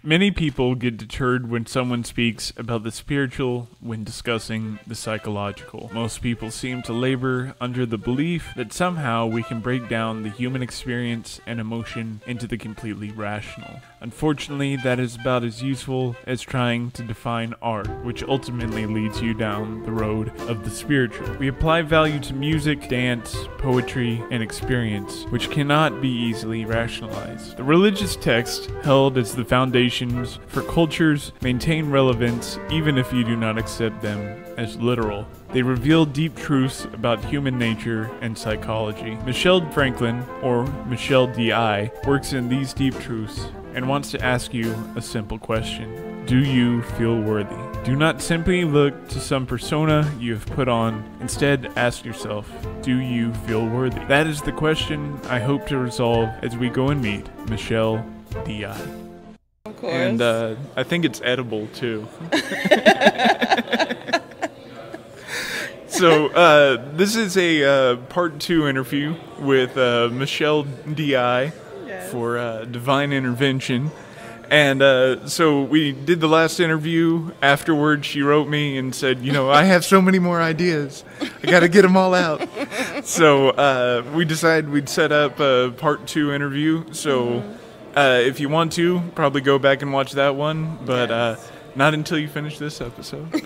Many people get deterred when someone speaks about the spiritual when discussing the psychological. Most people seem to labor under the belief that somehow we can break down the human experience and emotion into the completely rational. Unfortunately, that is about as useful as trying to define art, which ultimately leads you down the road of the spiritual. We apply value to music, dance, poetry, and experience, which cannot be easily rationalized. The religious text, held as the foundations for cultures, maintain relevance even if you do not accept them as literal. They reveal deep truths about human nature and psychology. Michelle Franklin, or Michelle D.I., works in these deep truths and wants to ask you a simple question. Do you feel worthy? Do not simply look to some persona you have put on. Instead, ask yourself, do you feel worthy? That is the question I hope to resolve as we go and meet Michelle D.I. Of course. And I think it's edible, too. So, this is a part 2 interview with Michelle D.I. Yes. for Divine Intervention. And so we did the last interview. Afterwards, she wrote me and said, I have so many more ideas. I got to get them all out. So we decided we'd set up a part 2 interview. So if you want to, probably go back and watch that one. But not until you finish this episode.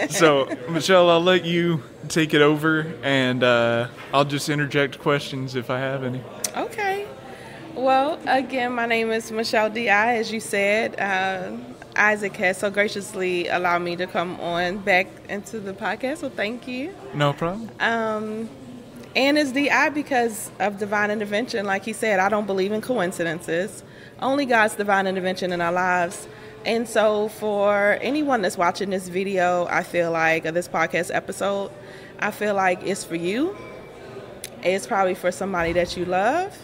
So, Michelle, I'll let you take it over. And I'll just interject questions if I have any. Okay. Well, again, my name is Michelle D.I., as you said. Isaac has so graciously allowed me to come on back into the podcast, so thank you. No problem. And it's D.I. because of divine intervention. Like he said, I don't believe in coincidences. Only God's divine intervention in our lives. And so for anyone that's watching this video, I feel like, or this podcast episode, I feel like it's for you. It's probably for somebody that you love.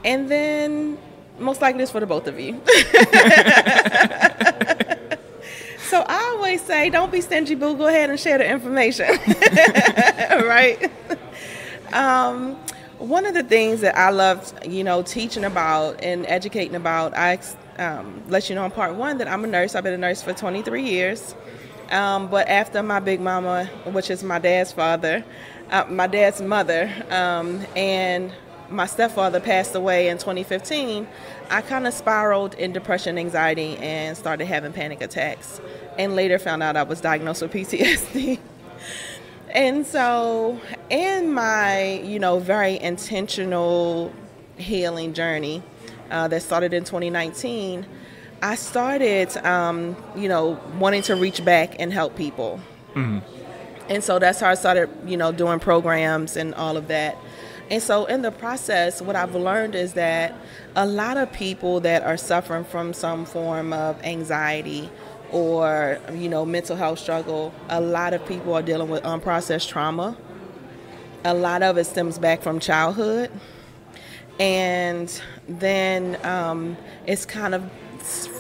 And then most likely it's for the both of you. So I always say, don't be stingy, boo. Go ahead and share the information. Right? One of the things that I love, teaching about and educating about, I let you know in part 1 that I'm a nurse. I've been a nurse for 23 years. But after my big mama, which is my dad's mother, and my stepfather passed away in 2015, I kind of spiraled in depression, anxiety, and started having panic attacks. And later found out I was diagnosed with PTSD. And so in my, very intentional healing journey that started in 2019, I started, wanting to reach back and help people. Mm-hmm. And so that's how I started, doing programs and all of that. And so in the process, what I've learned is that a lot of people that are suffering from some form of anxiety or, mental health struggle, a lot of people are dealing with unprocessed trauma. A lot of it stems back from childhood. And then it's kind of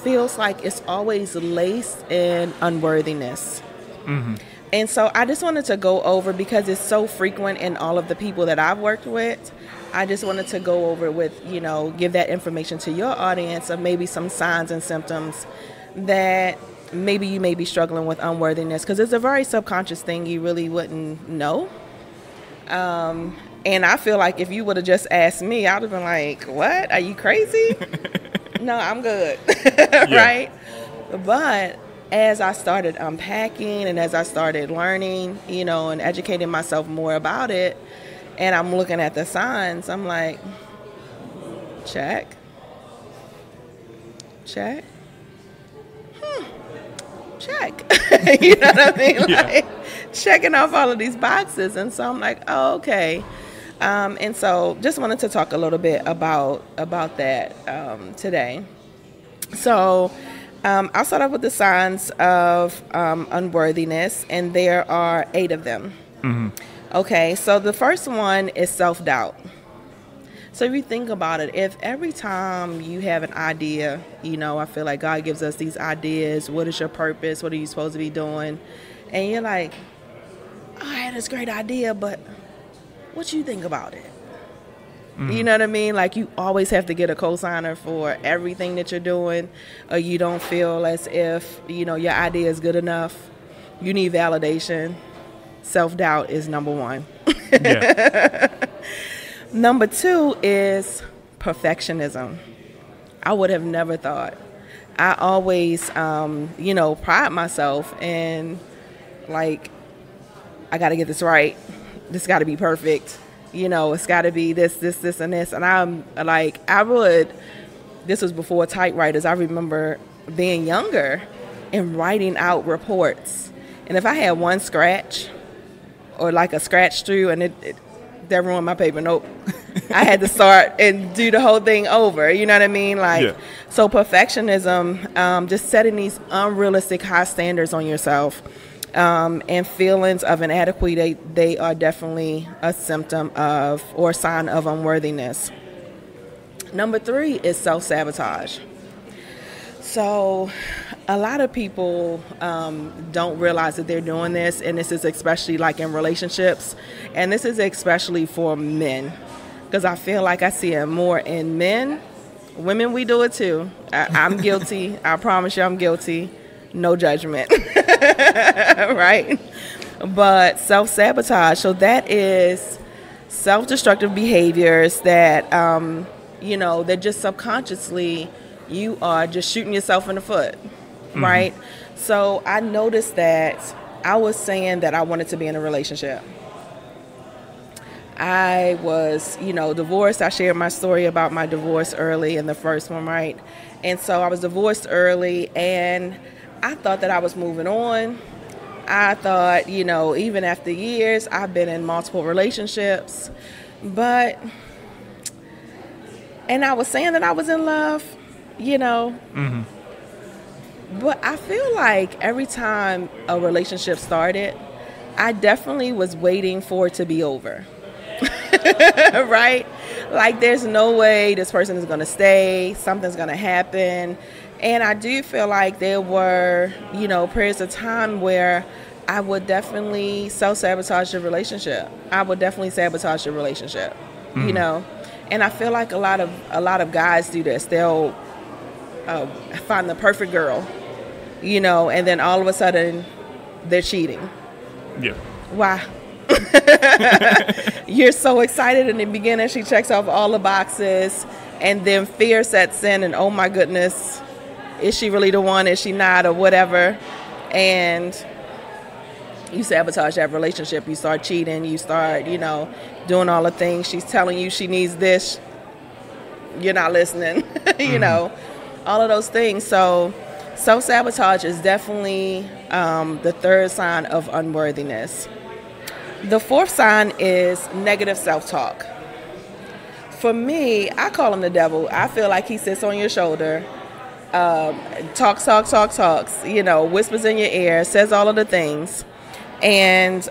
feels like it's always laced in unworthiness. Mm-hmm. And so I just wanted to go over, because it's so frequent in all of the people that I've worked with, I just wanted to go over with, give that information to your audience of maybe some signs and symptoms that maybe you may be struggling with unworthiness, because it's a very subconscious thing you really wouldn't know. And I feel like if you would have just asked me, I would have been like, what? Are you crazy? No, I'm good. Right? But as I started unpacking and as I started learning, and educating myself more about it, and I'm looking at the signs, I'm like, check. Check. You know what I mean? Like, checking off all of these boxes. And so I'm like, oh, okay. And so just wanted to talk a little bit about that today. So I'll start off with the signs of unworthiness, and there are 8 of them. Mm-hmm. Okay, so the first one is self-doubt. So if you think about it, if every time you have an idea, I feel like God gives us these ideas. What is your purpose? What are you supposed to be doing? And you're like, oh, I had this great idea, but what you think about it? You know what I mean? Like, you always have to get a cosigner for everything that you're doing, or you don't feel as if, you know, your idea is good enough. You need validation. Self-doubt is number one. Yeah. Number two is perfectionism. I would have never thought. I always, you know, pride myself in, like, I got to get this right. This got to be perfect. You know, it's got to be this, and this. And I'm like, this was before typewriters. I remember being younger and writing out reports. And if I had one scratch or like a scratch through and that ruined my paper, nope. I had to start and do the whole thing over. You know what I mean? Like, yeah. So perfectionism, just setting these unrealistic high standards on yourself. And feelings of inadequacy, they are definitely a symptom of or sign of unworthiness. Number three is self-sabotage. So a lot of people don't realize that they're doing this, and this is especially like in relationships, and this is especially for men, because I feel like I see it more in men. Women, we do it too. I'm guilty. I promise you I'm guilty. No judgment. Right? But self-sabotage, so that is self-destructive behaviors that, you know, that just subconsciously you are just shooting yourself in the foot, right? So I noticed that I was saying that I wanted to be in a relationship. I was, you know, divorced. I shared my story about my divorce early in the first one, right? And so I was divorced early, and I thought that I was moving on. I thought, you know, even after years, I've been in multiple relationships, and I was saying that I was in love, you know, but I feel like every time a relationship started, I definitely was waiting for it to be over, right? Like, there's no way this person is going to stay, something's going to happen. And I do feel like there were, you know, periods of time where I would definitely self-sabotage the relationship. I would definitely sabotage the relationship, you know. And I feel like a lot of guys do this. They'll find the perfect girl, you know, and then all of a sudden they're cheating. Yeah. Why? You're so excited in the beginning. She checks off all the boxes, and then fear sets in, and oh my goodness, is she really the one? Is she not? Or whatever. And you sabotage that relationship. You start cheating. You start, you know, doing all the things. She's telling you she needs this. You're not listening. You know, all of those things. So self-sabotage is definitely the third sign of unworthiness. The fourth sign is negative self-talk. For me, I call him the devil. I feel like he sits on your shoulder, talks, you know, whispers in your ear, says all of the things. And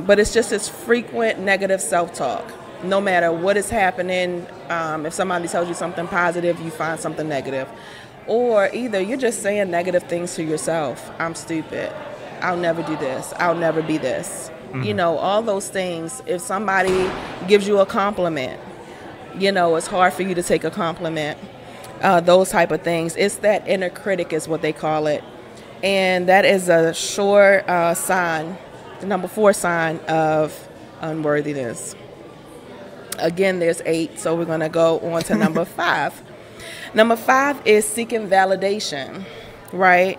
but it's just this frequent negative self-talk. No matter what is happening, if somebody tells you something positive, you find something negative. Or either you're just saying negative things to yourself. I'm stupid. I'll never do this. I'll never be this. You know, all those things. If somebody gives you a compliment, you know, it's hard for you to take a compliment. Those type of things. It's that inner critic is what they call it. And that is a sure sign, the number 4 sign of unworthiness. Again, there's 8, so we're going to go on to number 5. Number 5 is seeking validation, right?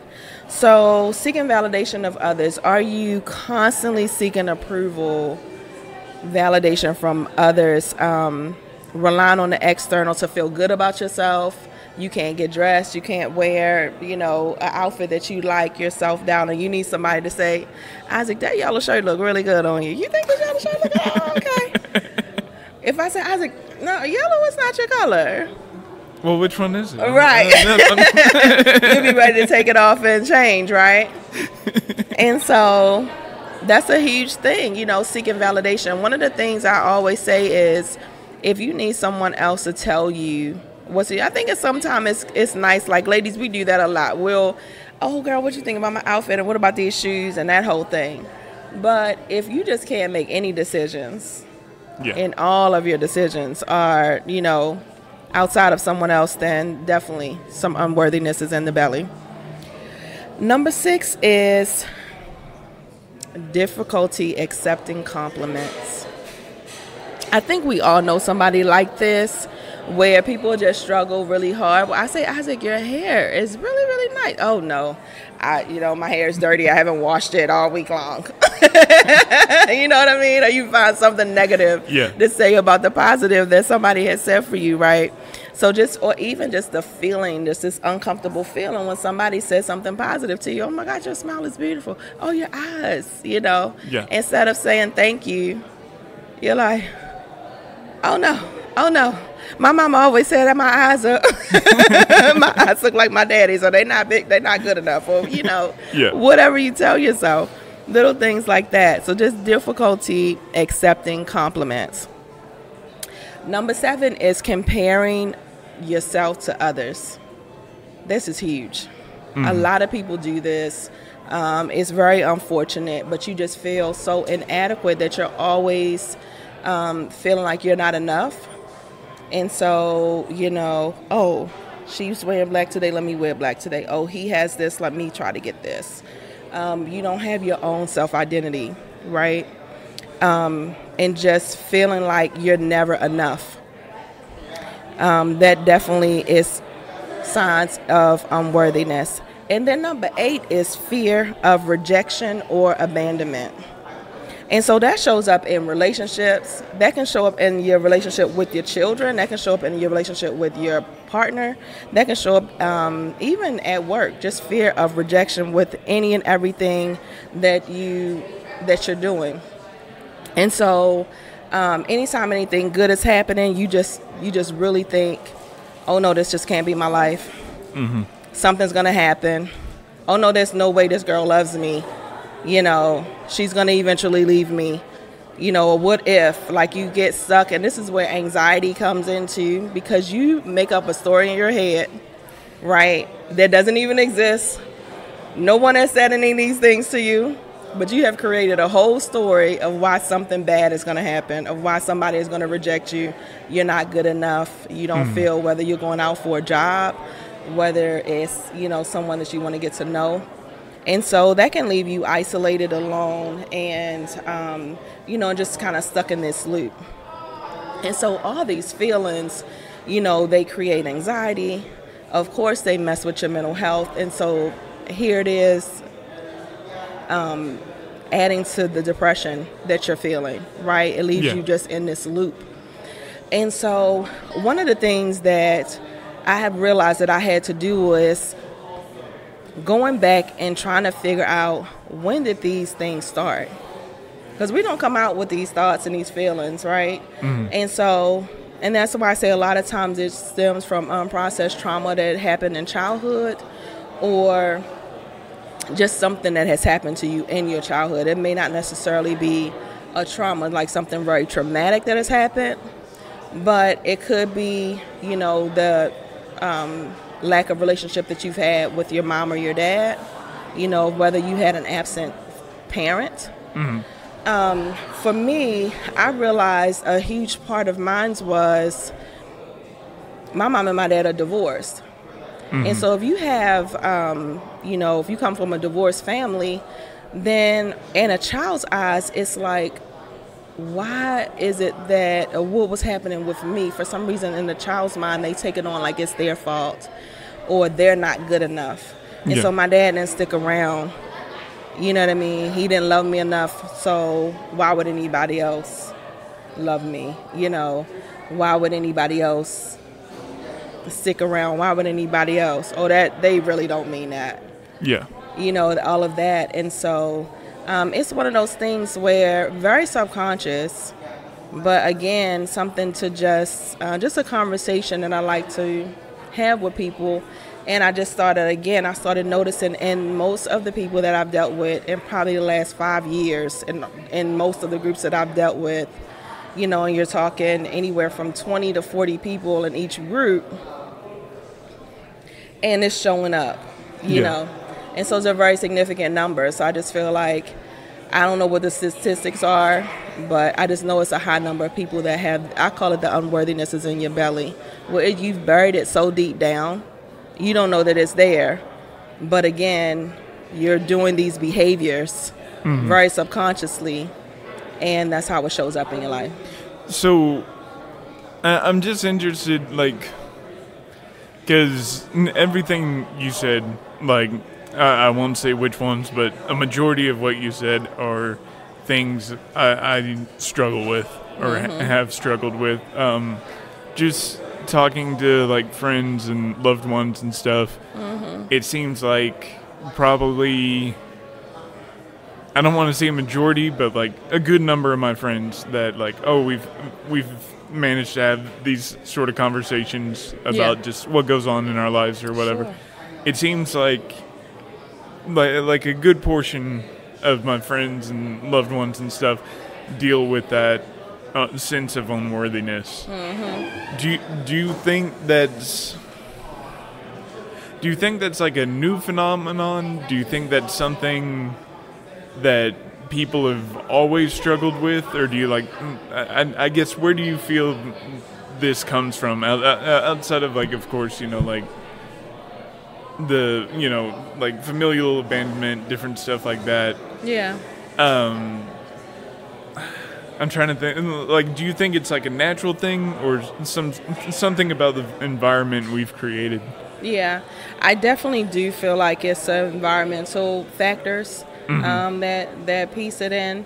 So seeking validation of others. Are you constantly seeking approval, validation from others, relying on the external to feel good about yourself? You can't get dressed. You can't wear, you know, an outfit that you like yourself down, and you need somebody to say, Isaac, that yellow shirt look really good on you. You think this yellow shirt look good? Oh, okay. If I say, Isaac, no, yellow is not your color. Well, which one is it? Right. You'll be ready to take it off and change, right? And so that's a huge thing, you know, seeking validation. One of the things I always say is, if you need someone else to tell you what's it, I think sometimes it's nice, like ladies, we do that a lot. We'll, oh girl, what you think about my outfit, and what about these shoes, and that whole thing. But if you just can't make any decisions, Yeah. and all of your decisions are, outside of someone else, then definitely some unworthiness is in the belly. Number 6 is difficulty accepting compliments. I think we all know somebody like this, where people just struggle really hard. Well, I say, Isaac, your hair is really, really nice. Oh no, my hair is dirty. I haven't washed it all week long. You know what I mean? Or you find something negative to say about the positive that somebody has said for you, right? So or even just the feeling, just this uncomfortable feeling when somebody says something positive to you. Oh my God, your smile is beautiful. Oh, your eyes, Yeah. Instead of saying thank you, you're like, oh no. My mama always said that my eyes look like my daddy's, or they're not big, they're not good enough, or whatever you tell yourself. Little things like that. So just difficulty accepting compliments. Number 7 is comparing yourself to others. This is huge. A lot of people do this. It's very unfortunate, but you just feel so inadequate that you're always feeling like you're not enough. And so, oh, she's wearing black today, let me wear black today. Oh, he has this, let me try to get this. You don't have your own self-identity, right? And just feeling like you're never enough. That definitely is signs of unworthiness. And then number 8 is fear of rejection or abandonment. And so that shows up in relationships. That can show up in your relationship with your children. That can show up in your relationship with your partner. That can show up even at work. Just fear of rejection with any and everything that you're doing. And so anytime anything good is happening, you just really think, oh no, this just can't be my life. Mm-hmm. Something's gonna happen. Oh no, there's no way this girl loves me. She's going to eventually leave me, or what if, like, you get stuck. And this is where anxiety comes into, because you make up a story in your head, right, that doesn't even exist. No one has said any of these things to you, but you have created a whole story of why something bad is going to happen, of why somebody is going to reject you. You're not good enough. You don't feel, whether you're going out for a job, whether it's, someone that you want to get to know. And so that can leave you isolated, alone, and, just kind of stuck in this loop. And so all these feelings, they create anxiety. Of course, they mess with your mental health. And so here it is, adding to the depression that you're feeling, right? It leaves you just in this loop. And so one of the things that I have realized that I had to do was going back and trying to figure out, when did these things start? Because we don't come out with these thoughts and these feelings, right? Mm-hmm. And that's why I say a lot of times it stems from unprocessed trauma that happened in childhood, or just something that has happened to you in your childhood. It may not necessarily be a trauma, like something very traumatic that has happened, but it could be, the lack of relationship that you've had with your mom or your dad, whether you had an absent parent. Mm-hmm. For me, I realized a huge part of mine was my mom and my dad are divorced. Mm-hmm. And so if you have, if you come from a divorced family, then in a child's eyes, it's like, why is it that, or what was happening with me? For some reason, in the child's mind, they take it on like it's their fault, or they're not good enough. And so my dad didn't stick around. You know what I mean? He didn't love me enough, so why would anybody else love me? Why would anybody else stick around? Why would anybody else? Oh, that they really don't mean that. Yeah. All of that. And so it's one of those things where very subconscious, but again, something to just a conversation that I like to have with people. And I started noticing in most of the people that I've dealt with in probably the last 5 years, and in most of the groups that I've dealt with, and you're talking anywhere from 20 to 40 people in each group, and it's showing up, you know. And so it's a very significant number. So I just feel like I don't know what the statistics are, but I just know it's a high number of people that have, I call it the unworthiness is in your belly, where you've buried it so deep down, you don't know that it's there. But again, you're doing these behaviors very subconsciously, and that's how it shows up in your life. So, I'm just interested, like, because everything you said, like, I won't say which ones, but a majority of what you said are things I struggle with or have struggled with. Just talking to, like, friends and loved ones and stuff, it seems like probably, I don't want to say a majority, but, like, a good number of my friends that, like, oh, we've managed to have these sort of conversations about just what goes on in our lives or whatever. Sure. It seems like a good portion of my friends and loved ones and stuff deal with that sense of unworthiness. Do you think that's like a new phenomenon? Do you think that's something that people have always struggled with, or do you I guess, where do you feel this comes from outside of, like, of course, you know, like the, you know, like familial abandonment, different stuff like that? I'm trying to think, like, do you think it's like a natural thing or something about the environment we've created? I definitely do feel like it's environmental factors that piece it in,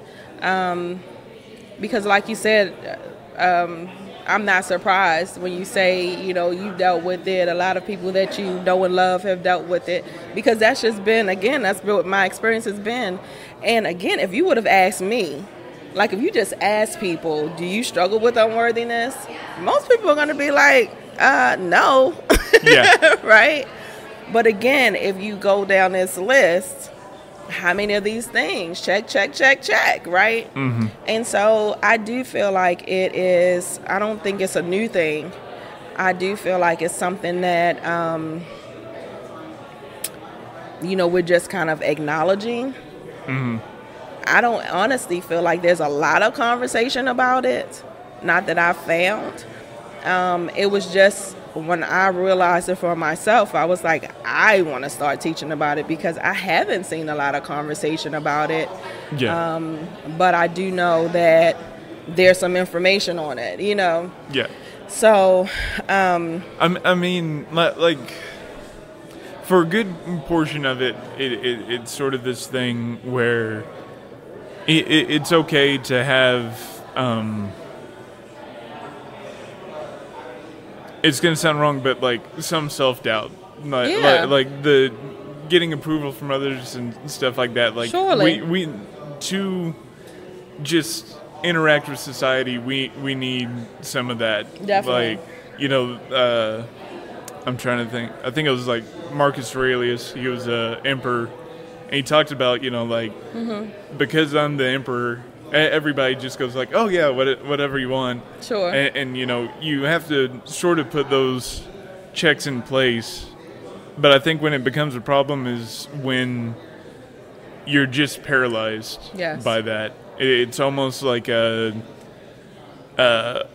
because, like you said, I'm not surprised when you say, you know, you dealt with it. A lot of people that you know and love have dealt with it, because that's just been, again, that's what my experience has been. And again, if you would have asked me, like, if you just ask people, do you struggle with unworthiness? Most people are going to be like, no. Right? But again, if you go down this list, how many of these things? Check, right? And so I do feel like it is, I don't think it's a new thing. I do feel like it's something that, you know, we're just kind of acknowledging. I don't honestly feel like there's a lot of conversation about it. Not that I found. It was just when I realized it for myself, I was like, I want to start teaching about it, because I haven't seen a lot of conversation about it. But I do know that there's some information on it, you know? So, I mean, like, for a good portion of it, it's sort of this thing where it's okay to have, it's going to sound wrong, but, like, some self-doubt. Like the getting approval from others and stuff like that. Like, we to just interact with society, we need some of that. Definitely. Like, you know, I'm trying to think. I think it was, like, Marcus Aurelius. He was an emperor. And he talked about, you know, like, because I'm the emperor, everybody just goes like, oh, yeah, whatever you want. Sure. And, you know, you have to sort of put those checks in place. But I think when it becomes a problem is when you're just paralyzed by that. It's almost like a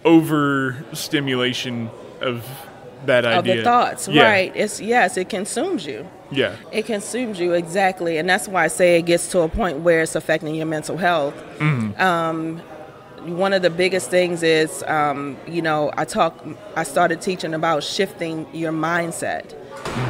overstimulation of that idea. Of the thoughts, right. It consumes you. It consumes you, exactly. And that's why I say it gets to a point where it's affecting your mental health. One of the biggest things is, you know, I started teaching about shifting your mindset,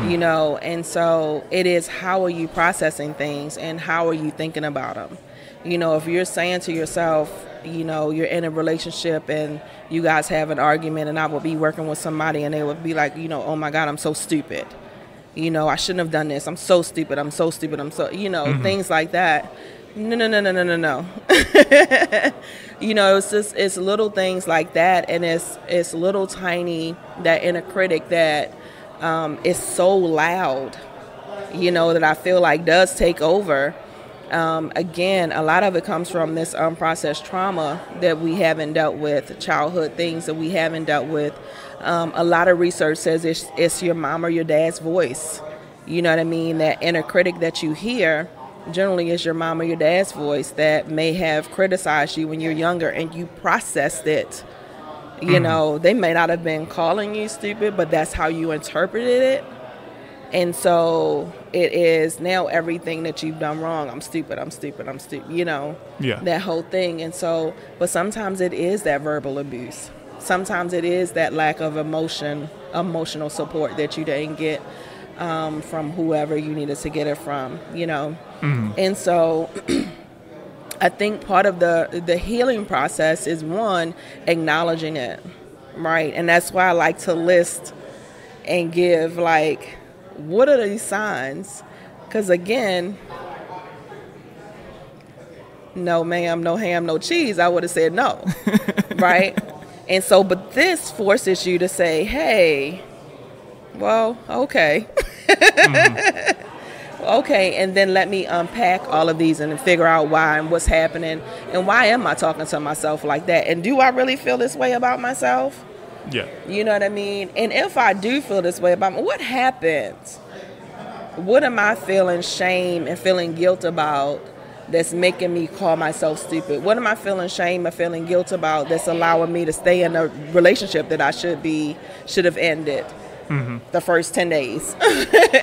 you know, and so it is, how are you processing things and how are you thinking about them? You know, if you're saying to yourself, you know, you're in a relationship and you guys have an argument, and I will be working with somebody and they would be like, you know, oh my God, I'm so stupid. You know, I shouldn't have done this. I'm so stupid. I'm so, you know, things like that. No. You know, it's little things like that. And it's little tiny, that inner critic that is so loud, you know, that I feel like does take over. Again, a lot of it comes from this unprocessed trauma that we haven't dealt with, childhood things that we haven't dealt with. A lot of research says it's your mom or your dad's voice. You know what I mean? That inner critic that you hear generally it's your mom or your dad's voice that may have criticized you when you're younger and you processed it. You know, they may not have been calling you stupid, but that's how you interpreted it. And so it is now everything that you've done wrong. I'm stupid, you know, that whole thing. And so, but sometimes it is that verbal abuse. Sometimes it is that lack of emotional support that you didn't get from whoever you needed to get it from, you know. And so I think part of the healing process is, one, acknowledging it, right? And that's why I like to list and give, like, what are these signs? Because, again, no ma'am, no ham, no cheese, I would have said no, right? And so, but this forces you to say, hey, well, okay. Okay, and then let me unpack all of these and figure out why and what's happening and why am I talking to myself like that? And do I really feel this way about myself? Yeah. You know what I mean? And if I do feel this way about me, what happens? What am I feeling shame and feeling guilt about that's making me call myself stupid? What am I feeling shame or feeling guilt about that's allowing me to stay in a relationship that I should have ended the first 10 days?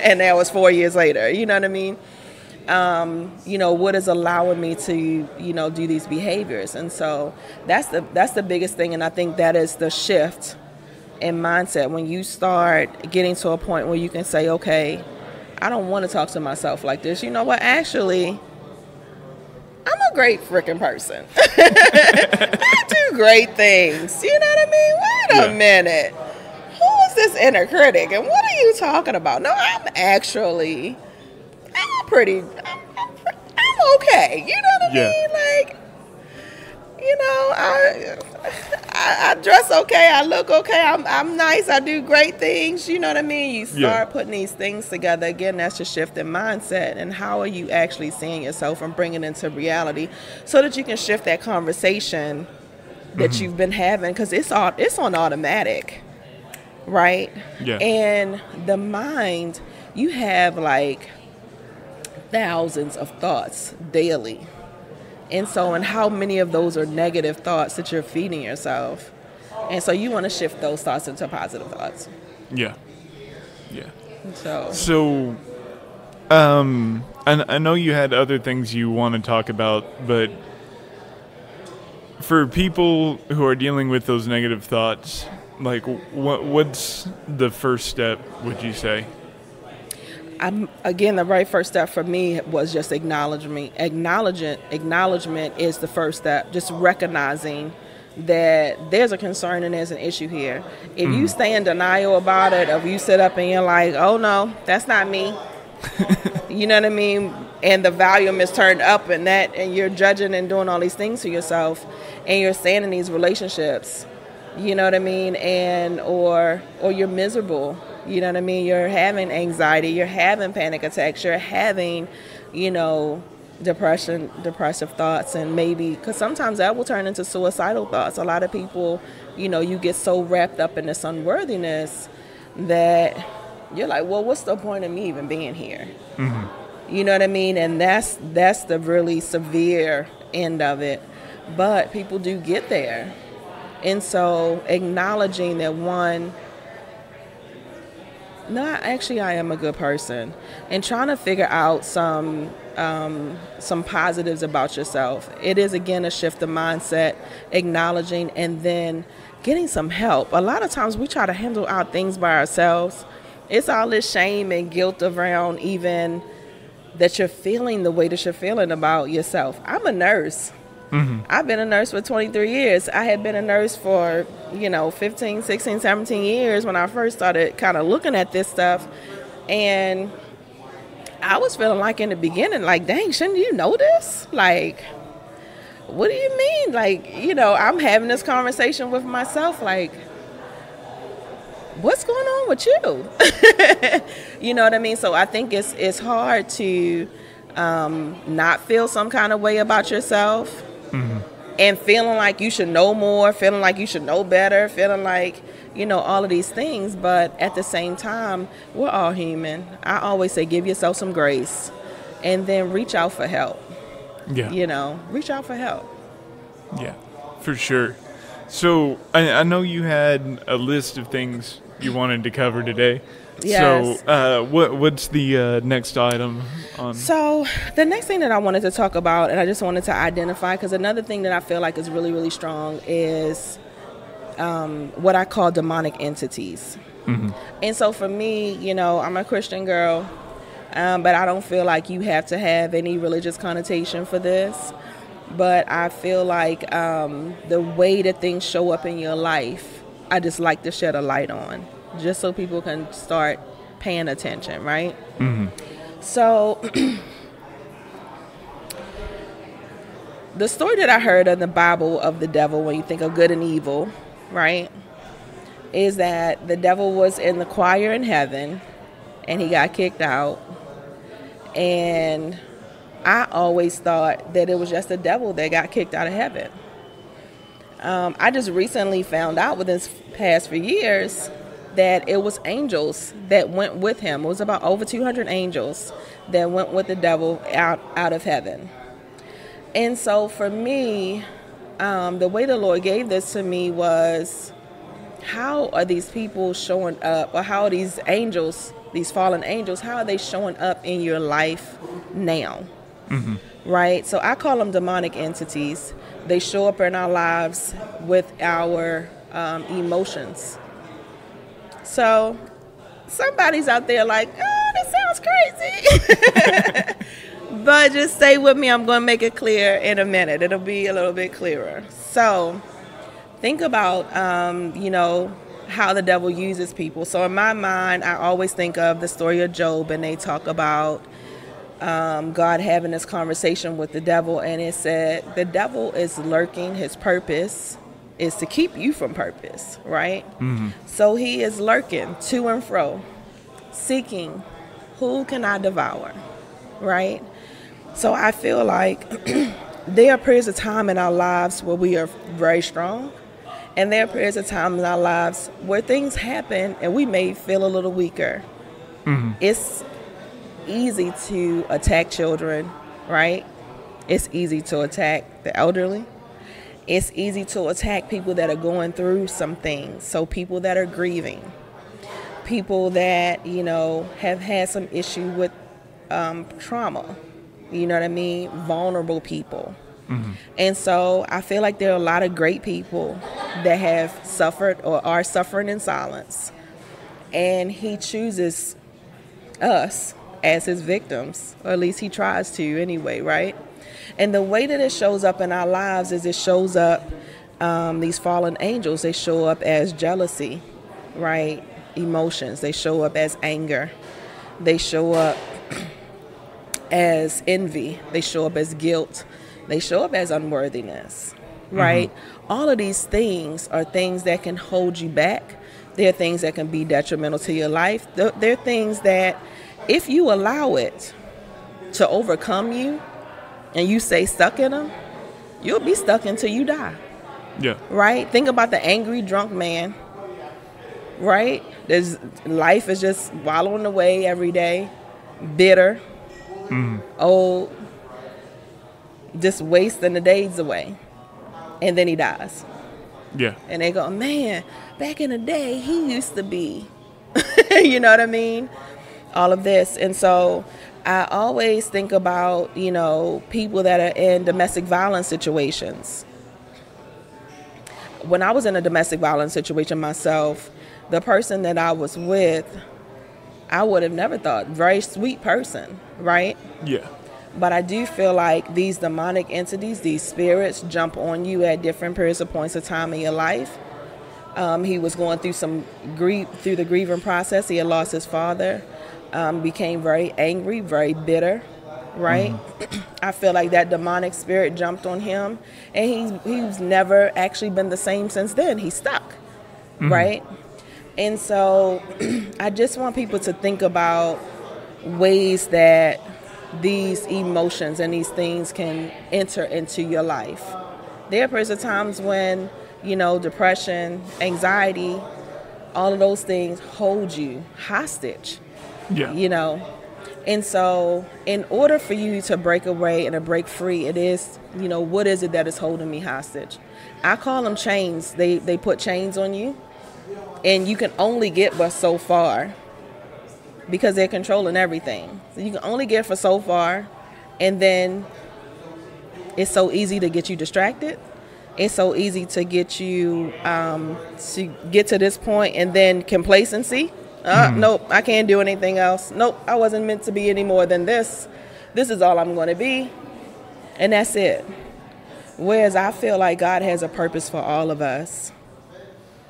And that was 4 years later. You know what I mean? You know, what is allowing me to, you know, do these behaviors? And so that's the biggest thing. And I think that is the shift in mindset when you start getting to a point where you can say, okay, I don't want to talk to myself like this. You know what? Actually, I'm a great freaking person. I do great things. You know what I mean? Wait a minute. Who is this inner critic? And what are you talking about? No, I'm okay. You know what I mean? Like, you know, I dress okay. I look okay. I'm nice. I do great things. You know what I mean? You start putting these things together. Again, that's your shift in mindset. And how are you actually seeing yourself and bringing it into reality so that you can shift that conversation that you've been having? Because it's on automatic, right? Yeah. And the mind, you have like thousands of thoughts daily. And so, and how many of those are negative thoughts that you're feeding yourself? And so you want to shift those thoughts into positive thoughts. Yeah. Yeah. So I know you had other things you want to talk about, but for people who are dealing with those negative thoughts, like what's the first step, would you say? Again, the very first step for me was just acknowledgement. Acknowledgement is the first step. Just recognizing that there's a concern and there's an issue here. If you stay in denial about it, or if you sit up and you're like, oh no, that's not me. You know what I mean? And the volume is turned up and you're judging and doing all these things to yourself, and you're staying in these relationships, you know what I mean? And or you're miserable. You know what I mean? You're having anxiety, you're having panic attacks, you're having, you know, depressive thoughts, and maybe, because sometimes that will turn into suicidal thoughts. A lot of people, you know, you get so wrapped up in this unworthiness that you're like, well, what's the point of me even being here? You know what I mean? And that's the really severe end of it. But people do get there. And so acknowledging that, one, no, actually, I am a good person, and trying to figure out some positives about yourself. It is, again, a shift of mindset, acknowledging, and then getting some help. A lot of times we try to handle our things by ourselves. It's all this shame and guilt around even that you're feeling the way that you're feeling about yourself. I'm a nurse. I've been a nurse for 23 years. I had been a nurse for, 15, 16, 17 years when I first started kind of looking at this stuff. And I was feeling like in the beginning, like, dang, shouldn't you know this? Like, what do you mean? Like, I'm having this conversation with myself, like, what's going on with you? You know what I mean? So I think it's hard to not feel some kind of way about yourself. And feeling like you should know more, feeling like you should know better, feeling like, all of these things. But at the same time, we're all human. I always say, give yourself some grace. and then reach out for help. Yeah. Reach out for help. Yeah, for sure. So I know you had a list of things you wanted to cover today. Yes. So what's the next item on? So the next thing that I wanted to talk about, and I just wanted to identify, because another thing that I feel like is really, really strong is what I call demonic entities. Mm-hmm. And so for me, I'm a Christian girl, but I don't feel like you have to have any religious connotation for this. But I feel like the way that things show up in your life, I just like to shed a light on, just so people can start paying attention, right? Mm-hmm. So the story that I heard in the Bible of the devil, when you think of good and evil, right, is that the devil was in the choir in heaven and he got kicked out. And I always thought that it was just the devil that got kicked out of heaven. I just recently found out within the past few years that it was angels that went with him. It was about over 200 angels that went with the devil out of heaven. And so for me, the way the Lord gave this to me was, how are these people showing up, or how are these angels, these fallen angels, how are they showing up in your life now? Mm-hmm. Right? So I call them demonic entities. They show up in our lives with our emotions. So somebody's out there like, oh, that sounds crazy. But just stay with me. I'm going to make it clear in a minute. It'll be a little bit clearer. So think about, how the devil uses people. So in my mind, I always think of the story of Job, and they talk about God having this conversation with the devil, and it said the devil is lurking. His purpose is to keep you from purpose, right? Mm-hmm. So he is lurking to and fro, seeking who can I devour, right? So I feel like there are periods of time in our lives where we are very strong, and there are periods of time in our lives where things happen and we may feel a little weaker. Mm-hmm. It's easy to attack children, right? It's easy to attack the elderly. It's easy to attack people that are going through some things. So people that are grieving, people that, have had some issue with trauma, you know what I mean? Vulnerable people. Mm-hmm. And so I feel like there are a lot of great people that have suffered or are suffering in silence. And he chooses us as his victims, or at least he tries to anyway, right? And the way that it shows up in our lives is it shows up, these fallen angels, they show up as jealousy, right? Emotions. They show up as anger. They show up as envy. They show up as guilt. They show up as unworthiness, right? Mm-hmm. All of these things are things that can hold you back. They're things that can be detrimental to your life. They're things that, if you allow it to overcome you and you stay stuck in them, you'll be stuck until you die. Yeah. Right? Think about the angry drunk man, right? Life is just wallowing away every day, bitter, old, just wasting the days away. And then he dies. Yeah. And they go, man, back in the day, he used to be, you know what I mean? All of this. And so I always think about, people that are in domestic violence situations. When I was in a domestic violence situation myself, the person that I was with, I would have never thought, very sweet person, right? Yeah. But I do feel like these demonic entities, these spirits, jump on you at different periods of points of time in your life. He was going through some grief, through the grieving process. He had lost his father, became very angry, very bitter, right? Mm-hmm. I feel like that demonic spirit jumped on him, and he's never actually been the same since then. He's stuck, right? And so I just want people to think about ways that these emotions and these things can enter into your life. There are periods of times when, depression, anxiety, all of those things hold you hostage. Yeah. And so in order for you to break away and to break free, it is, what is it that is holding me hostage? I call them chains. They put chains on you, and you can only get but so far because they're controlling everything. So you can only get for so far, and then it's so easy to get you distracted. It's so easy to get you to get to this point, and then complacency. Nope, I can't do anything else. Nope, I wasn't meant to be any more than this. This is all I'm going to be. And that's it. Whereas I feel like God has a purpose for all of us.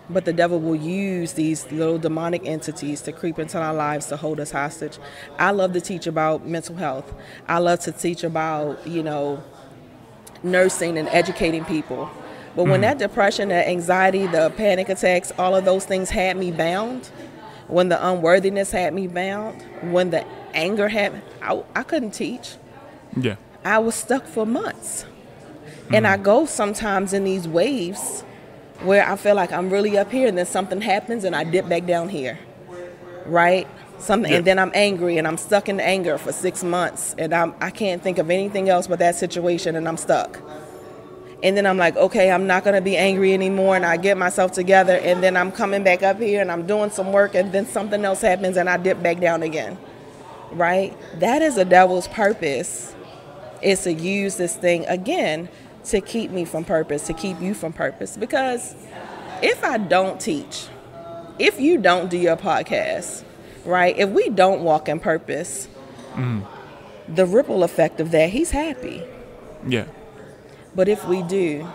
But the devil will use these little demonic entities to creep into our lives to hold us hostage. I love to teach about mental health. I love to teach about, nursing and educating people. But when that depression, the anxiety, the panic attacks, all of those things had me bound, when the unworthiness had me bound, when the anger had, I couldn't teach. Yeah. I was stuck for months. And I go sometimes in these waves where I feel like I'm really up here, and then something happens and I dip back down here, right? And then I'm angry, and I'm stuck in anger for 6 months, and I can't think of anything else but that situation, and I'm stuck. And then I'm like, okay, I'm not going to be angry anymore, and I get myself together, and then I'm coming back up here, and I'm doing some work, and then something else happens, and I dip back down again, right? That is the devil's purpose, is to use this thing, again, to keep me from purpose, to keep you from purpose. Because if I don't teach, if you don't do your podcast, right, if we don't walk in purpose, the ripple effect of that, he's happy. Yeah. But if we do,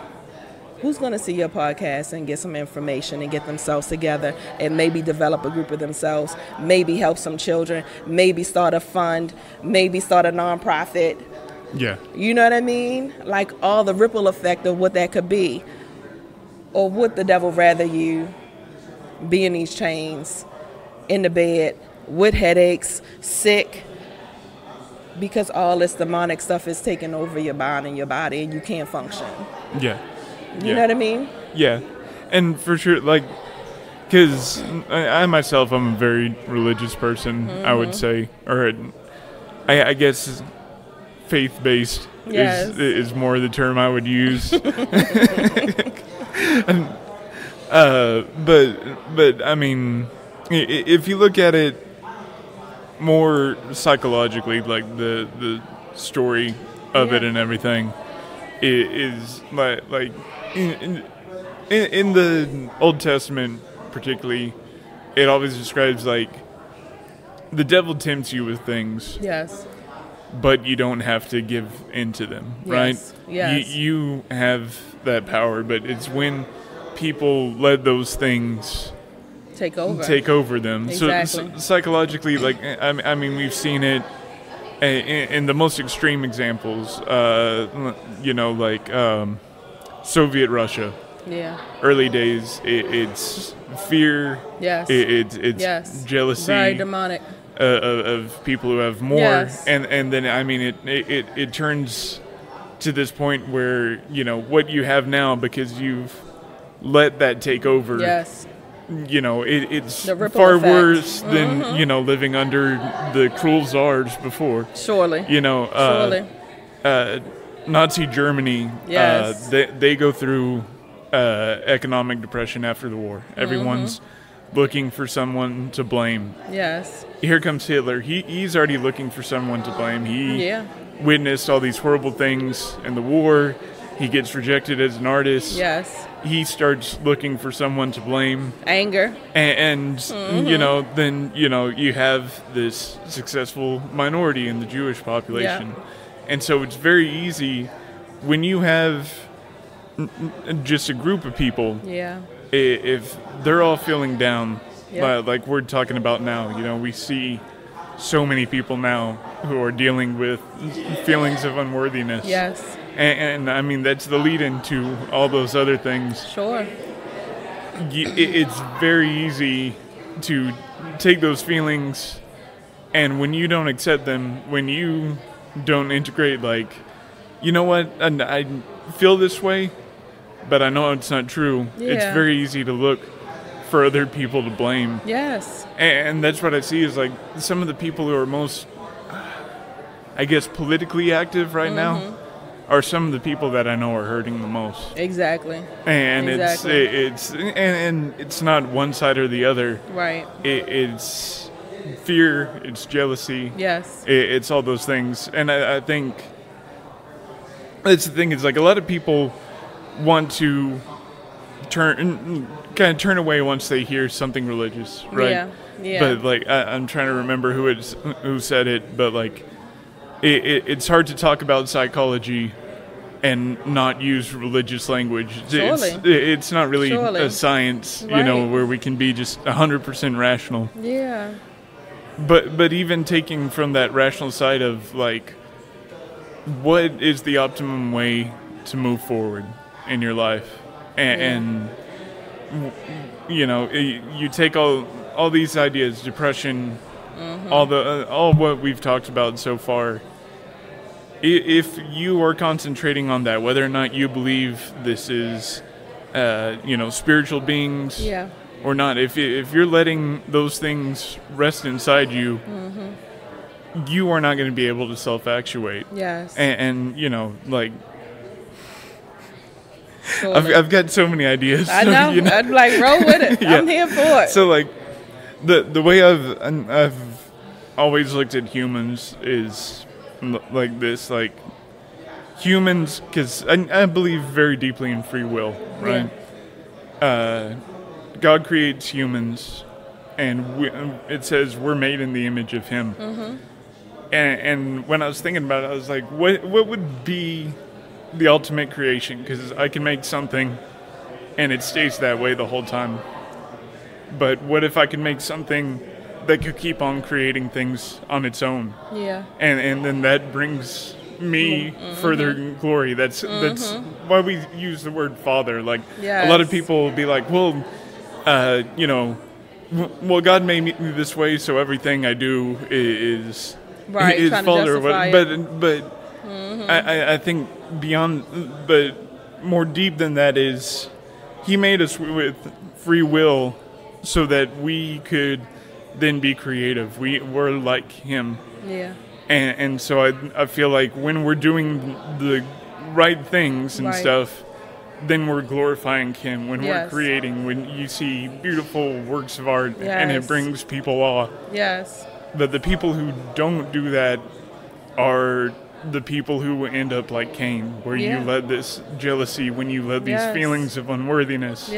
who's going to see your podcast and get some information and get themselves together and maybe develop a group of themselves, maybe help some children, maybe start a fund, maybe start a nonprofit? Yeah. You know what I mean? Like all the ripple effect of what that could be. Or would the devil rather you be in these chains, in the bed, with headaches, sick, because all this demonic stuff is taking over your mind and your body, and you can't function? Yeah. You know what I mean? Yeah. And for sure, like, because I myself, I'm a very religious person, I would say. Or I guess faith-based is more the term I would use. But I mean, if you look at it more psychologically, like the story of it and everything, it is like in the Old Testament particularly, it always describes like the devil tempts you with things. Yes. But you don't have to give in to them, right? Yes. You have that power, but it's when people let those things take over them. Exactly. So psychologically, like, I mean, we've seen it in the most extreme examples, like Soviet Russia. Yeah. Early days, it's fear. Yes. It's jealousy. Very demonic. Of people who have more, and then I mean it turns to this point where what you have now, because you've let that take over. Yes. It's far effect. worse than living under the cruel czars before. Surely. Surely. Nazi Germany. Yes. They go through economic depression after the war. Everyone's looking for someone to blame. Yes. Here comes Hitler. He's already looking for someone to blame. He witnessed all these horrible things in the war. He gets rejected as an artist. Yes. He starts looking for someone to blame. Anger. And then you have this successful minority in the Jewish population. Yeah. And so it's very easy when you have just a group of people. Yeah. If they're all feeling down, like we're talking about now, we see so many people now who are dealing with feelings of unworthiness. Yes. And I mean, that's the lead into all those other things. Sure. It's very easy to take those feelings, and when you don't accept them, when you don't integrate, like, you know what, and I feel this way, but I know it's not true. Yeah. It's very easy to look for other people to blame. Yes. And that's what I see is like some of the people who are most I guess, politically active right now are some of the people that I know are hurting the most. Exactly. And exactly. and it's not one side or the other. Right. It's fear, it's jealousy. Yes. It's all those things. And I think that's the thing, is like a lot of people want to turn away once they hear something religious, right? Yeah. Yeah. But like I'm trying to remember who said it, but like it's hard to talk about psychology and not use religious language. It's not really a science, right. where we can be just 100% rational. Yeah. But even taking from that rational side of like, what is the optimum way to move forward in your life, and you take all these ideas, depression, all what we've talked about so far. If you are concentrating on that, whether or not you believe this is, spiritual beings or not, if you're letting those things rest inside you, you are not going to be able to self-actuate. Yes. And like, I've got so many ideas. I know. I'd like roll with it. Yeah. I'm here for it. So like, the way I've always looked at humans is like this, like humans, because I believe very deeply in free will, right? Yeah. God creates humans, and it says we're made in the image of Him. And when I was thinking about it, I was like, what would be the ultimate creation? Because I can make something and it stays that way the whole time. But what if I can make something that could keep on creating things on its own? Yeah. And then that brings me further glory. That's why we use the word Father. Like, a lot of people will be like, well, well, God made me this way, so everything I do is Father. But I think beyond, but more deep than that is, He made us with free will so that we could then be creative. We're like Him. Yeah. And so I feel like when we're doing the right things and stuff, then we're glorifying Him. When we're creating, when you see beautiful works of art and it brings people awe. Yes. But the people who don't do that are the people who end up like Cain, where you let this jealousy, when you let these feelings of unworthiness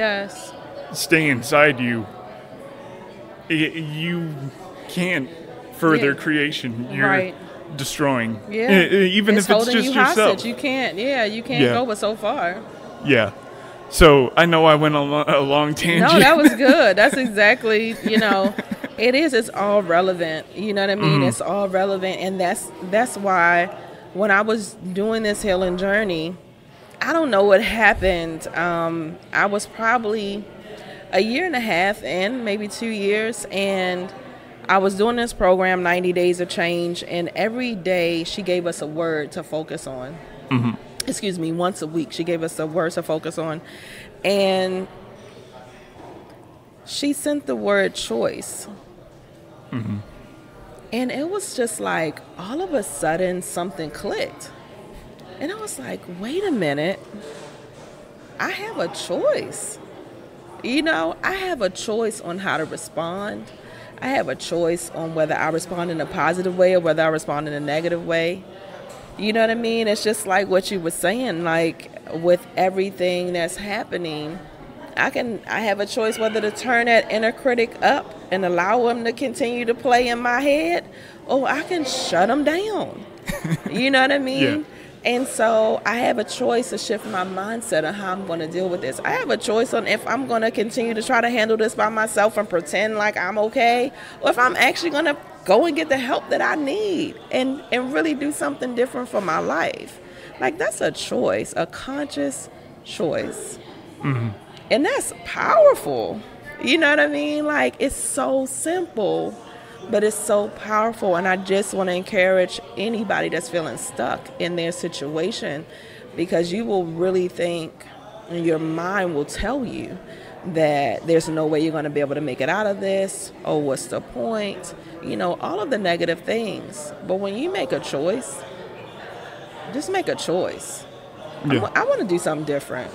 stay inside you, you can't further creation. You're destroying. Yeah. Even if it's just yourself. Hostage. You can't go but so far. Yeah. So I know I went on a long tangent. No, that was good. That's exactly, it is. It's all relevant. You know what I mean? It's all relevant. And that's why when I was doing this healing journey, I don't know what happened. I was probably a year and a half in, maybe 2 years, and I was doing this program, 90 Days of Change, and every day she gave us a word to focus on. Excuse me, once a week she gave us a word to focus on. And she sent the word choice. And it was just like, all of a sudden something clicked. And I was like, wait a minute, I have a choice. I have a choice on how to respond. I have a choice on whether I respond in a positive way or whether I respond in a negative way. You know what I mean? It's just like what you were saying, like with everything that's happening, I have a choice whether to turn that inner critic up and allow him to continue to play in my head, or I can shut him down. You know what I mean? Yeah. And so I have a choice to shift my mindset on how I'm going to deal with this. I have a choice on if I'm going to continue to try to handle this by myself and pretend like I'm okay, or if I'm actually going to go and get the help that I need and really do something different for my life. Like, that's a choice, a conscious choice. And that's powerful. You know what I mean? Like, it's so simple, but it's so powerful. And I just want to encourage anybody that's feeling stuck in their situation, because you will really think, and your mind will tell you that there's no way you're going to be able to make it out of this. Oh, what's the point? You know, all of the negative things. But when you make a choice, just make a choice. Yeah. I want to do something different.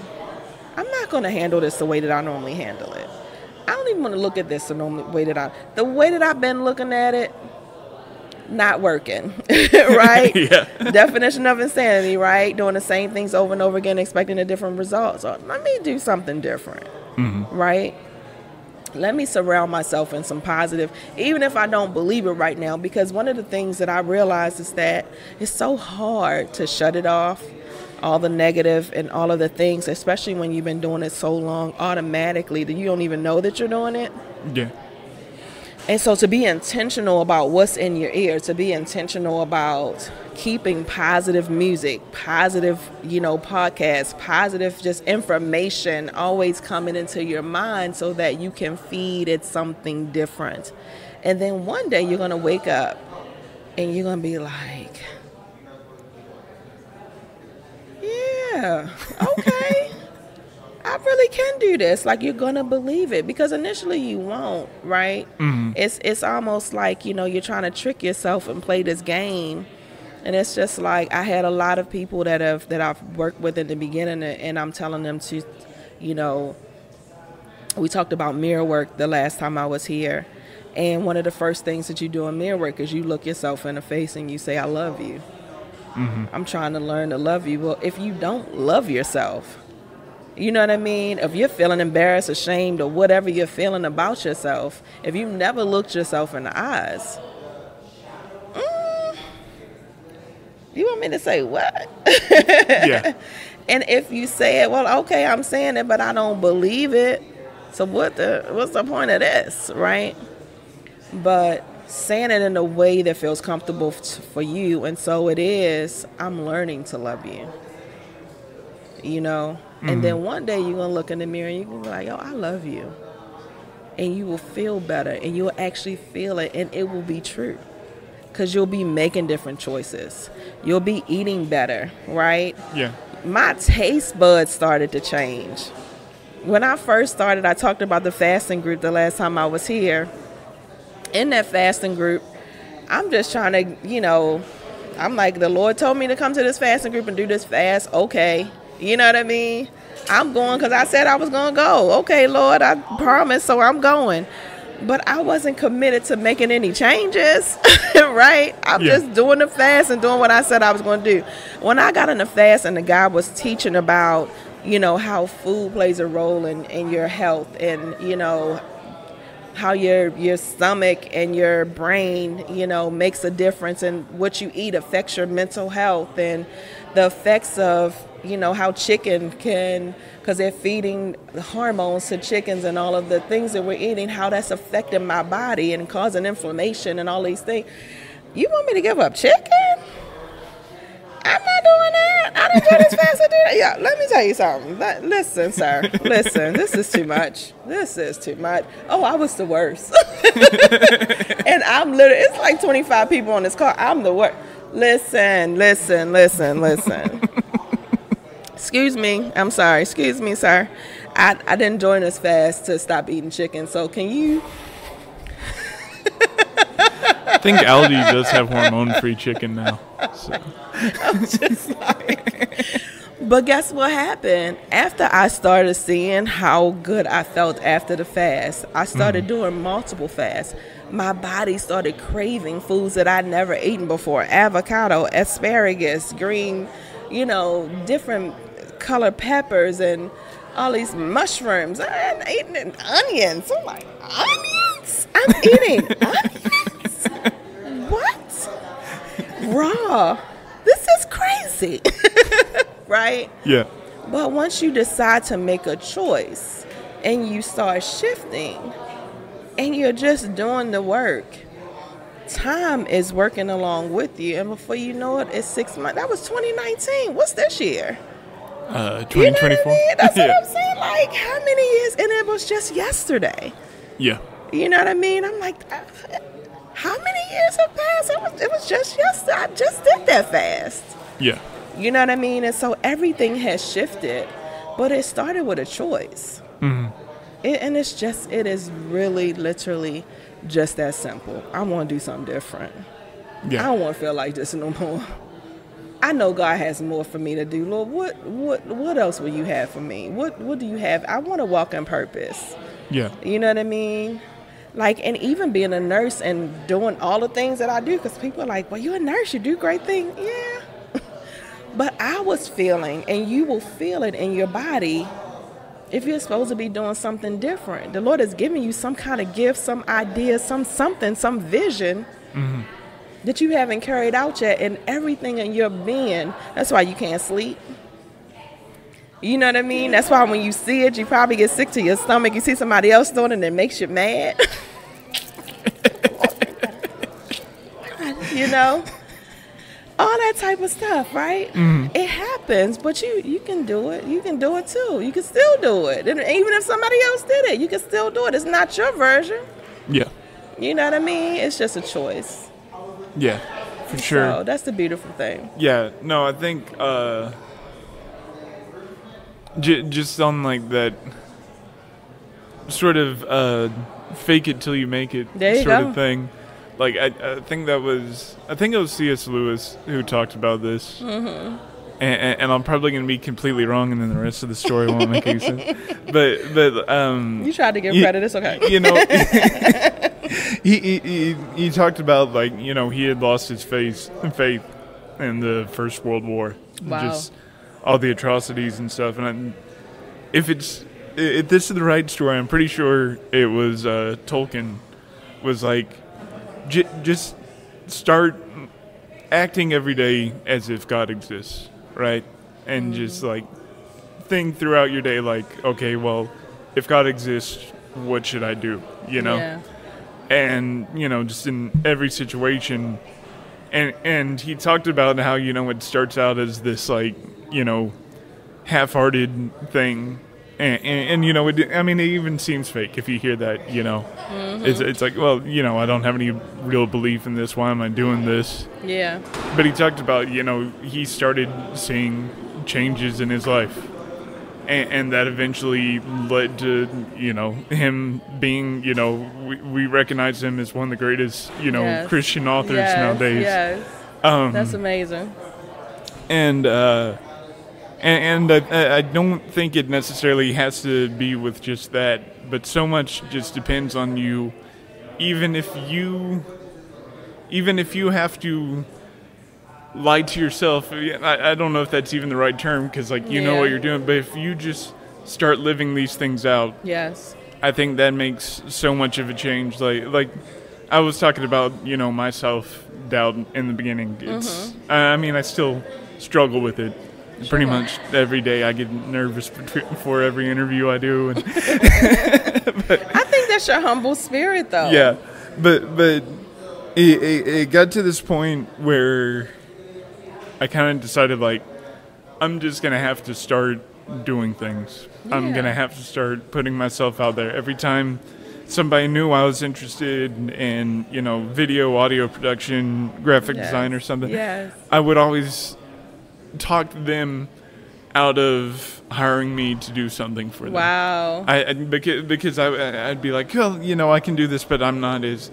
I'm not going to handle this the way that I normally handle it. I don't even want to look at this the way that I've been looking at it, not working, right? Yeah. Definition of insanity, right? Doing the same things over and over again, expecting a different result. So let me do something different, right? Let me surround myself in some positive, even if I don't believe it right now, because one of the things that I realize is that it's so hard to shut it off, all the negative and all of the things, especially when you've been doing it so long, automatically that you don't even know that you're doing it. Yeah. And so to be intentional about what's in your ear, to be intentional about keeping positive music, positive, podcasts, positive just information always coming into your mind so that you can feed it something different. And then one day you're going to wake up and you're going to be like, yeah, okay. I really can do this. Like, you're going to believe it, because initially you won't, right? It's almost like, you're trying to trick yourself and play this game. And it's just like, I had a lot of people that I've worked with in the beginning, and I'm telling them to, we talked about mirror work the last time I was here. And one of the first things that you do in mirror work is you look yourself in the face and you say, I love you. I'm trying to learn to love you. Well, if you don't love yourself, you know what I mean? If you're feeling embarrassed, ashamed, or whatever you're feeling about yourself, if you never looked yourself in the eyes, you want me to say what? Yeah. And if you say it, well, okay, I'm saying it, but I don't believe it. So what's the point of this, right? But saying it in a way that feels comfortable for you, and so it is, I'm learning to love you. And then one day you're going to look in the mirror and you're going to be like, oh, I love you. And you will feel better, and you'll actually feel it, and it will be true. Because you'll be making different choices. You'll be eating better, right? Yeah. My taste buds started to change. When I first started, I talked about the fasting group the last time I was here. In that fasting group, I'm just trying to, I'm like, the Lord told me to come to this fasting group and do this fast. Okay. You know what I mean? I'm going because I said I was going to go. Okay, Lord, I promised, so I'm going. But I wasn't committed to making any changes, right? I'm just doing the fast and doing what I said I was going to do. When I got in the fast and the guy was teaching about, how food plays a role in your health, and, how your stomach and your brain, makes a difference, and what you eat affects your mental health, and the effects of, how chicken can, because they're feeding the hormones to chickens and all of the things that we're eating, how that's affecting my body and causing inflammation and all these things. You want me to give up chicken? I'm not doing that. I didn't do this fast. I did it. Yeah, let me tell you something. Listen, sir. Listen, this is too much. This is too much. Oh, I was the worst. And I'm literally, it's like 25 people on this call. I'm the worst. Listen. Excuse me. I'm sorry. Excuse me, sir. I didn't join this fast to stop eating chicken. So can you? I think Aldi does have hormone-free chicken now. So. I'm just like, but guess what happened? After I started seeing how good I felt after the fast, I started doing multiple fasts. My body started craving foods that I'd never eaten before. Avocado, asparagus, green, different color peppers, and all these mushrooms. I'm eating onions. I'm like, onions? I'm eating onions? What? Raw. This is crazy. Right? Yeah. But once you decide to make a choice and you start shifting and you're just doing the work, time is working along with you. And before you know it, it's 6 months. That was 2019. What's this year? 2024. You know what I mean? That's what I'm saying. Like, how many years? And it was just yesterday. Yeah. You know what I mean? I'm like, how many years have passed? It was just yesterday. I just did that fast. Yeah. You know what I mean? And so everything has shifted, but it started with a choice. And it is really literally just that simple. I want to do something different. Yeah. I don't want to feel like this no more. I know God has more for me to do. Lord, what else will you have for me? What do you have? I want to walk in purpose. Yeah. You know what I mean? Like, and even being a nurse and doing all the things that I do, because people are like, well, you're a nurse, you do great things. Yeah. But I was feeling, and you will feel it in your body, if you're supposed to be doing something different. The Lord has given you some kind of gift, some idea, some vision that you haven't carried out yet, and everything in your being. That's why you can't sleep. You know what I mean? That's why when you see it, you probably get sick to your stomach. You see somebody else doing it, and it makes you mad. You know? All that type of stuff, right? It happens, but you can do it. You can do it too. You can still do it. And even if somebody else did it, you can still do it. It's not your version. Yeah. You know what I mean? It's just a choice. Yeah, for sure. So that's the beautiful thing. Yeah, no, I think just on like that sort of fake it till you make it sort of thing. Like I think it was C.S. Lewis who talked about this, and I'm probably going to be completely wrong, and then the rest of the story won't make any sense. But you tried to give credit. It's okay. You know, he talked about, like, you know, he had lost his faith in the First World War. Wow. Just all the atrocities and stuff. And if this is the right story, I'm pretty sure it was Tolkien was like, just start acting every day as if God exists, right? And just like think throughout your day, like, okay, well, if God exists, what should I do? You know? Yeah. And, you know, just in every situation. And he talked about how, you know, it starts out as this, like, you know, half-hearted thing. And you know, it even seems fake if you hear that, you know. It's like, well, you know, I don't have any real belief in this. Why am I doing this? Yeah. But he talked about, you know, he started seeing changes in his life. And that eventually led to, you know, him being, you know, we recognize him as one of the greatest, you know, Christian authors nowadays. Yes. That's amazing. And I don't think it necessarily has to be with just that, but so much just depends on you. Even if you have to lie to yourself, I don't know if that's even the right term, because, like, you know what you're doing, but if you just start living these things out, yes, I think that makes so much of a change. Like I was talking about, you know, my self-doubt in the beginning. It's I still struggle with it. Sure. Pretty much every day I get nervous before every interview I do. But I think that's your humble spirit, though. Yeah, but it got to this point where I kind of decided, like, I'm just going to have to start doing things. Yeah. I'm going to have to start putting myself out there. Every time somebody knew I was interested in, you know, video, audio production, graphic design or something, I would always talk them out of hiring me to do something for them. Wow. Because I'd be like, well, you know, I can do this, but I'm not as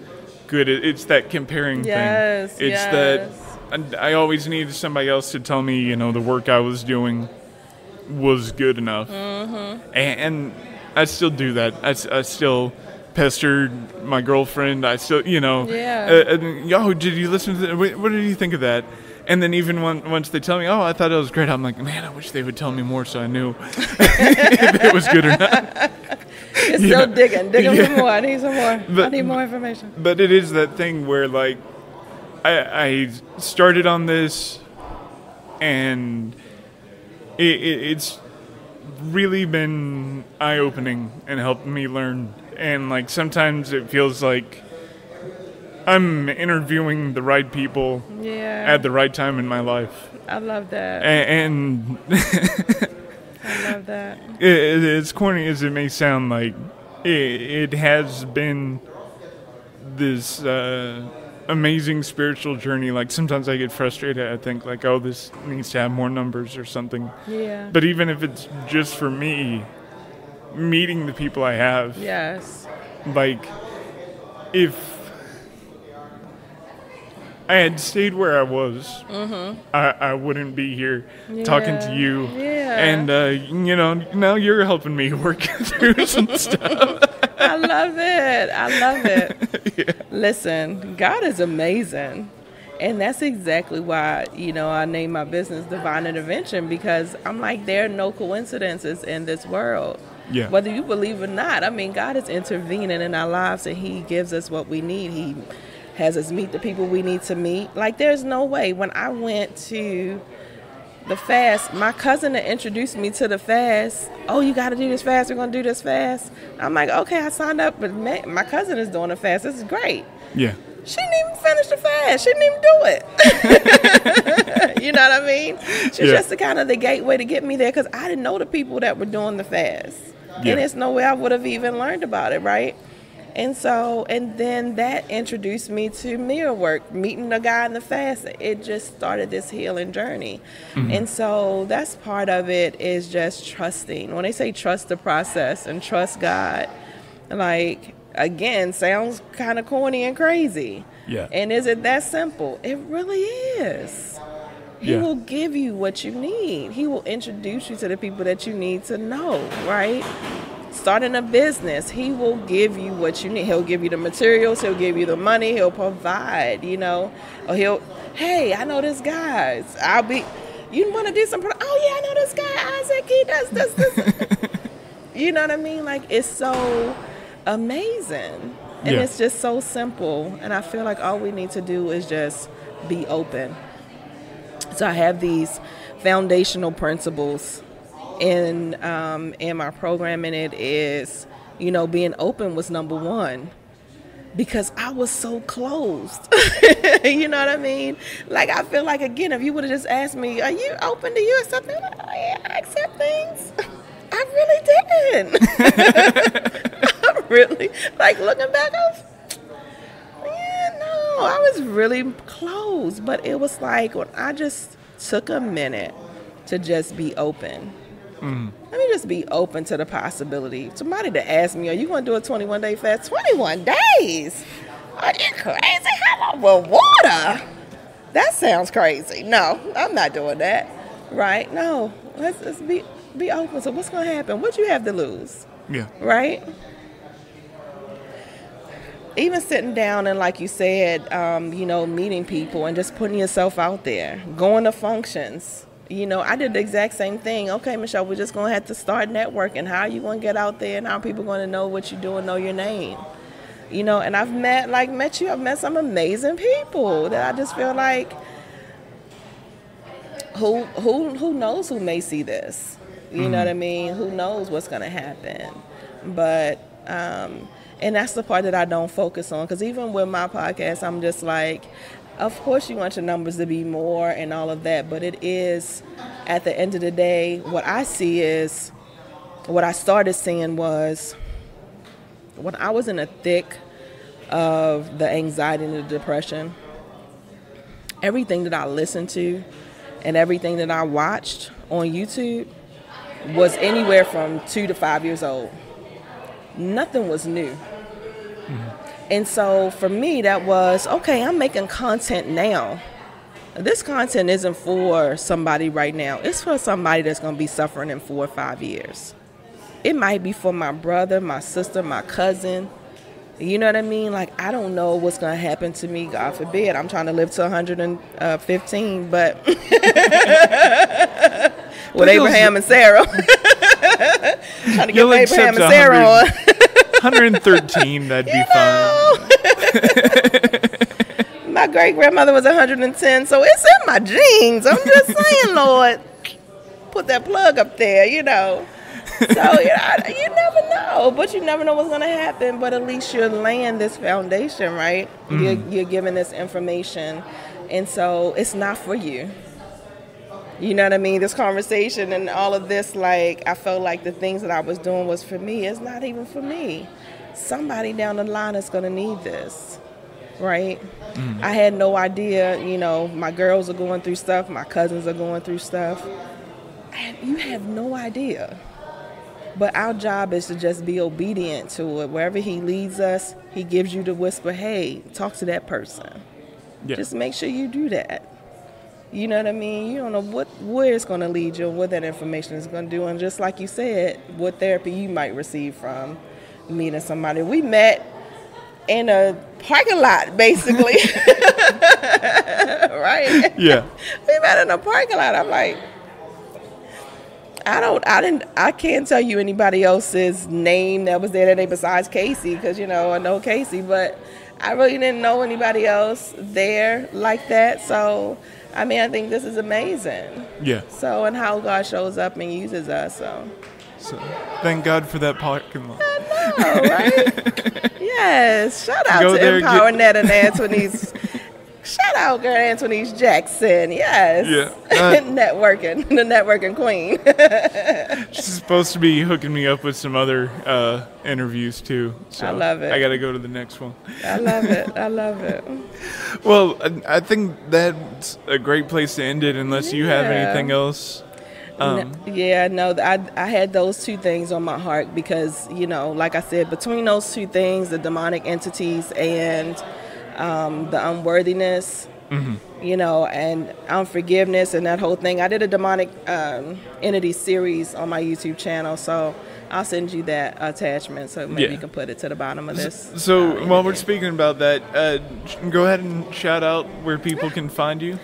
good. It's that comparing thing. It's that I always needed somebody else to tell me, you know, the work I was doing was good enough. And I still do that. I still pestered my girlfriend. I still, you know, did you listen to that? What did you think of that? And then even once they tell me, oh, I thought it was great, I'm like, man, I wish they would tell me more so I knew if it was good or not. You're still digging for more. I need some more. I need more information. But it is that thing where, like, I started on this, and it's really been eye-opening and helped me learn. And, like, sometimes it feels like I'm interviewing the right people at the right time in my life. I love that. And I love that. As corny as it may sound, like, it has been this amazing spiritual journey. Like, sometimes I get frustrated. I think, like, oh, this needs to have more numbers or something. Yeah. But even if it's just for me, meeting the people I have. Yes. Like, if I had stayed where I was, I wouldn't be here talking to you. Yeah. And, now you're helping me work through some stuff. I love it. Yeah. Listen, God is amazing. And that's exactly why, I named my business Divine Intervention, because I'm like, there are no coincidences in this world. Yeah. Whether you believe or not, God is intervening in our lives, and He gives us what we need. He has us meet the people we need to meet. Like, there's no way. When I went to the fast, my cousin that introduced me to the fast, oh, you got to do this fast, we're going to do this fast. I'm like, okay, I signed up, but my cousin is doing a fast. This is great. Yeah. She didn't even finish the fast. She didn't even do it. You know what I mean? She's just the gateway to get me there, because I didn't know the people that were doing the fast. Yeah. And there's no way I would have even learned about it, right? And then that introduced me to mirror work, meeting a guy in the fast. It just started this healing journey. Mm-hmm. And so that's part of it, is just trusting. When they say trust the process and trust God, like, again, sounds kind of corny and crazy. Yeah. And is it that simple? It really is. He will give you what you need. He will introduce you to the people that you need to know, right? Starting a business, He will give you what you need. He'll give you the materials. He'll give you the money. He'll provide, Or hey, I know this guy. You want to do some, oh yeah, I know this guy, Isaac, he does this. You know what I mean? Like, it's so amazing. And it's just so simple. And I feel like all we need to do is just be open. So I have these foundational principles in my program, and it is, being open was number one, because I was so closed. You know what I mean? Like, I feel like, again, if you would have just asked me, are you open to you accept things? Oh, yeah, I accept things. I really didn't. I really, like, looking back, I was really close. But it was like, when I just took a minute to just be open. Let me just be open to the possibility. Somebody to ask me, are you going to do a 21-day fast? 21 days? Are you crazy? How long? Well, water? That sounds crazy. No, I'm not doing that. Right? No. Let's be open. So what's going to happen? What you have to lose? Yeah. Right? Even sitting down and, like you said, meeting people and just putting yourself out there, going to functions. I did the exact same thing. Okay, Michelle, we're just going to have to start networking. How are you going to get out there, and how are people going to know what you do and know your name? And I've met you. I've met some amazing people that I just feel like, who knows who may see this? You know what I mean? Who knows what's going to happen? But, and that's the part that I don't focus on, because even with my podcast, I'm just like, of course you want your numbers to be more and all of that, but it is, at the end of the day, what I started seeing was, when I was in the thick of the anxiety and the depression, everything that I listened to and everything that I watched on YouTube was anywhere from 2 to 5 years old. Nothing was new. And so for me, that was, okay, I'm making content now. This content isn't for somebody right now. It's for somebody that's going to be suffering in 4 or 5 years. It might be for my brother, my sister, my cousin. You know what I mean? Like, I don't know what's going to happen to me, God forbid. I'm trying to live to 115, but with Abraham and Sarah. Trying to get Abraham and Sarah on. 113, that'd be fine. My great-grandmother was 110, so it's in my genes. I'm just saying, Lord, put that plug up there, So, you never know, but you never know what's going to happen. But at least you're laying this foundation, right? You're giving this information, and so it's not for you. You know what I mean? This conversation and all of this, like, I felt like the things that I was doing was for me. It's not even for me. Somebody down the line is going to need this, right? I had no idea, my girls are going through stuff. My cousins are going through stuff. And you have no idea. But our job is to just be obedient to it. Wherever he leads us, he gives you the whisper, hey, talk to that person. Yeah. Just make sure you do that. You know what I mean? You don't know where it's going to lead you and what that information is going to do. And just like you said, what therapy you might receive from meeting somebody. We met in a parking lot, basically. Right? Yeah. We met in a parking lot. I'm like, I can't tell you anybody else's name that was there that day besides Casey, because, I know Casey, but I really didn't know anybody else there like that. So, I think this is amazing. Yeah. So, and how God shows up and uses us, so thank God for that parking lot. I know, right? Yes. Shout out Go to there, Empower Net and Anthony's. Shout out, girl, Anthony's Jackson. Yes. Yeah. Networking, the networking queen. She's supposed to be hooking me up with some other interviews too. So I love it. I got to go to the next one. I love it. I love it. Well, I think that's a great place to end it, unless you have anything else. I had those two things on my heart because, like I said, between those two things, the demonic entities and the unworthiness, and unforgiveness and that whole thing. I did a demonic entity series on my YouTube channel, so I'll send you that attachment so maybe you can put it to the bottom of this. So while we're speaking about that, go ahead and shout out where people can find you.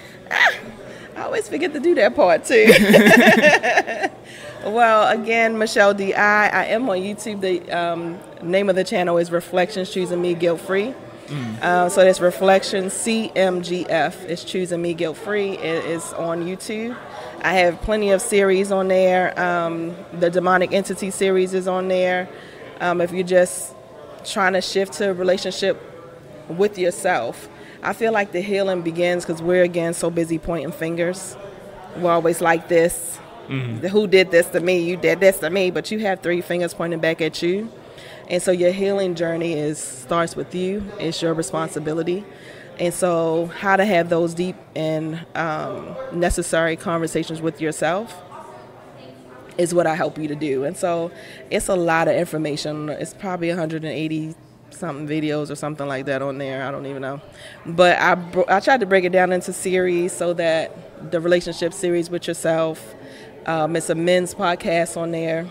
I always forget to do that part too. Well, again, Michelle D.I. I am on YouTube. The name of the channel is Reflections Choosing Me Guilt Free. So that's Reflections CMGF. It's Choosing Me Guilt Free. It is on YouTube. I have plenty of series on there. The Demonic Entity series is on there. If you're just trying to shift to a relationship with yourself, I feel like the healing begins because we're, again, so busy pointing fingers. We're always like this. Who did this to me? You did this to me. But you have 3 fingers pointing back at you. And so your healing journey starts with you. It's your responsibility. And so how to have those deep and necessary conversations with yourself is what I help you to do. And so it's a lot of information. It's probably 180 something videos or something like that on there. I don't even know. But I tried to break it down into series so that the relationship series with yourself, it's a men's podcast on there.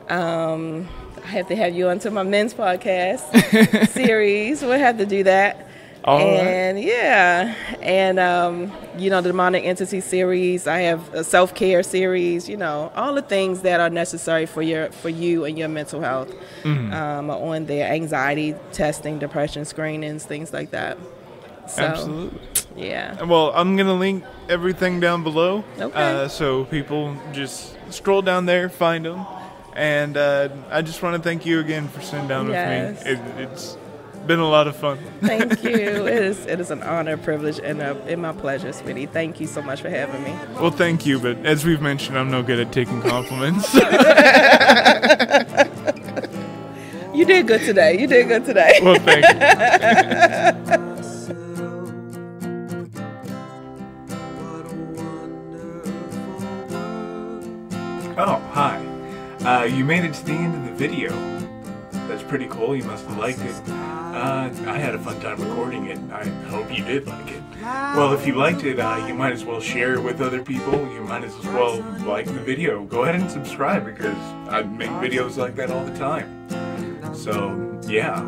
I have to have you onto my men's podcast series. We'll have to do that. And the Demonic Entity series. I have a self-care series, all the things that are necessary for you and your mental health are on there. Anxiety testing, depression screenings, things like that. So, absolutely. Yeah. Well, I'm going to link everything down below. Okay. So people just scroll down there, find them. And I just want to thank you again for sitting down with me. It's been a lot of fun. Thank you. It is an honor, privilege, and my pleasure, sweetie. Thank you so much for having me. Well, thank you, but as we've mentioned, I'm no good at taking compliments. You did good today. Well, thank you. Oh, hi. You made it to the end of the video. That's pretty cool. You must have liked it. I had a fun time recording it. I hope you did like it. Well, if you liked it, you might as well share it with other people. You might as well like the video. Go ahead and subscribe because I make videos like that all the time. So, yeah.